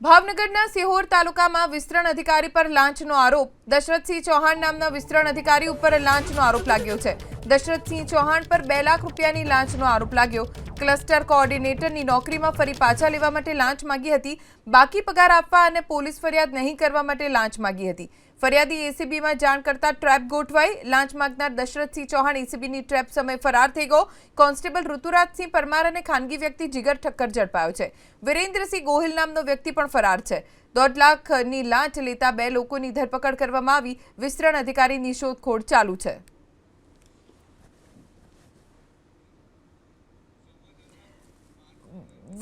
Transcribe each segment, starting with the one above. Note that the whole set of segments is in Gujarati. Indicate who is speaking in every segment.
Speaker 1: ભાવનગરના સિહોર તાલુકામાં વિસ્તરણ અધિકારી પર લાંચનો આરોપ। દશરથસિંહ ચૌહાણ નામના વિસ્તરણ અધિકારી ઉપર લાંચનો આરોપ લાગ્યો છે। દશરથસિંહ ચૌહાણ પર 2 લાખ રૂપિયાની લાંચનો આરોપ લાગ્યો। ક્લસ્ટર કોઓર્ડિનેટરની નોકરીમાં ફરી પાછા લેવા માટે લાંચ માંગી હતી। બાકી પગાર આપવા અને પોલીસ ફરિયાદ નહીં કરવા માટે લાંચ માંગી હતી। ફરિયાદી એસીબીમાં જાણ કરતા ટ્રેપ ગોઠવાઈ। લાંચ માંગનાર દશરથસિંહ ચૌહાણ એસીબીની ટ્રેપ સમય ફરાર થઈ ગયો। કોન્સ્ટેબલ ઋતુરાજસિંહ પરમાર અને ખાનગી વ્યક્તિ જીગર ઠક્કર ઝડપાયો છે। વિરેન્દ્રસિંહ ગોહિલ નામનો વ્યક્તિ પણ ફરાર છે। 1.5 લાખની લાંચ લેતા 2 લોકોની ધરપકડ કરવામાં આવી। વિસ્તરણ અધિકારીની શોધખોળ ચાલુ છે।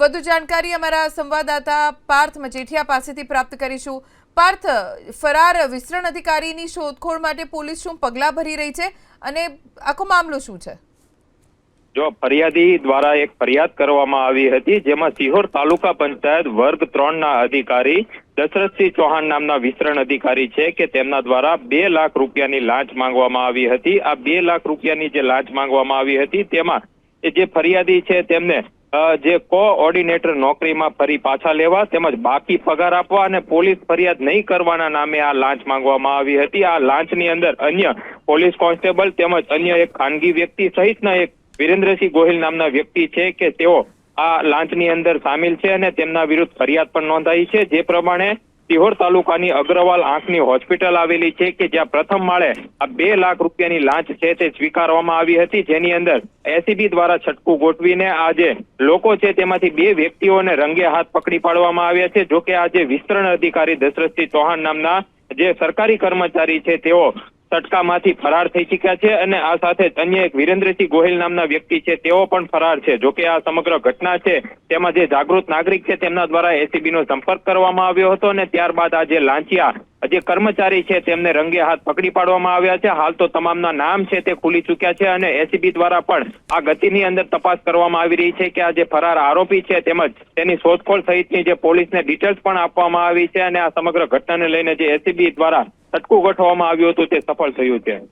Speaker 1: વધુ જાણકારી અમારા સંવાદદાતા પાર્થ મજેઠિયા પાસેથી પ્રાપ્ત કરીશું। પાર્થ, ફરાર વિસ્તરણ અધિકારીની શોધખોળ માટે પોલીસ શું પગલાં ભરી રહી છે અને આખો મામલો શું છે?
Speaker 2: જો ફરિયાદી દ્વારા એક ફરિયાદ કરવામાં આવી હતી, જેમાં સિહોર તાલુકા પંચાયત વર્ગ 3 ના અધિકારી દશરથસિંહ ચૌહાણ નામના વિસ્તરણ અધિકારી છે કે તેમના દ્વારા 2 લાખ રૂપિયાની લાંચ માંગવામાં આવી હતી। આ 2 લાખ રૂપિયાની જે લાંચ માંગવામાં આવી હતી તેમાં જે ફરિયાદી છે તેમને જે કોઓર્ડિનેટર નોકરીમાં ફરી પાછા લેવા તેમજ બાકી પગાર આપવા અને પોલીસ ફરિયાદ નહીં કરવાના નામે આ લાંચ માંગવામાં આવી હતી। આ લાંચની અંદર અન્ય પોલીસ કોન્સ્ટેબલ તેમજ અન્ય એક ખાનગી વ્યક્તિ સહિતના એક વિરેન્દ્રસિંહ ગોહિલ નામના વ્યક્તિ છે કે તેઓ આ લાંચની અંદર સામેલ છે અને તેમના વિરુદ્ધ ફરિયાદ પણ નોંધાઈ છે। જે પ્રમાણે સિહોર તાલુકાની અગ્રવાલ આંખની હોસ્પિટલ આવેલી છે કે જ્યાં પ્રથમ માળે આ 2 લાખ રૂપિયાની લાંચ છે તે સ્વીકારવામાં આવી હતી, જેની અંદર એસીબી દ્વારા છટકું ગોઠવીને આ જે લોકો છે તેમાંથી 2 વ્યક્તિઓને રંગે હાથ પકડી પાડવામાં આવ્યા છે। જોકે આ જે વિસ્તરણ અધિકારી દશરથસિંહ ચૌહાણ નામના જે સરકારી કર્મચારી છે તેઓ સટકામાંથી ફરાર થઈ ચૂક્યા છે અને આ સાથે જ અન્ય એક વિરેન્દ્રસિંહ ગોહિલ નામના વ્યક્તિ છે તેઓ પણ ફરાર છે। જોકે આ સમગ્ર ઘટના છે તેમાં જે જાગૃત નાગરિક છે તેમના દ્વારા એસીબીનો સંપર્ક કરવામાં આવ્યો હતો અને ત્યારબાદ આ જે લાંચિયા જે કર્મચારી છે તેમને રંગે હાથ પકડી પાડવામાં આવ્યા છે। હાલ તો તમામના નામ છે તે ખુલી ચૂક્યા છે અને એસીબી દ્વારા પણ આ ગતિની અંદર તપાસ કરવામાં આવી રહી છે કે આ જે ફરાર આરોપી છે તેમજ તેની શોધખોળ સહિતની જે પોલીસને ડિટેલ્સ પણ આપવામાં આવી છે અને આ સમગ્ર ઘટનાને લઈને જે એસીબી દ્વારા છટકું ગોઠવવામાં આવ્યું હતું તે સફળ થયું છે।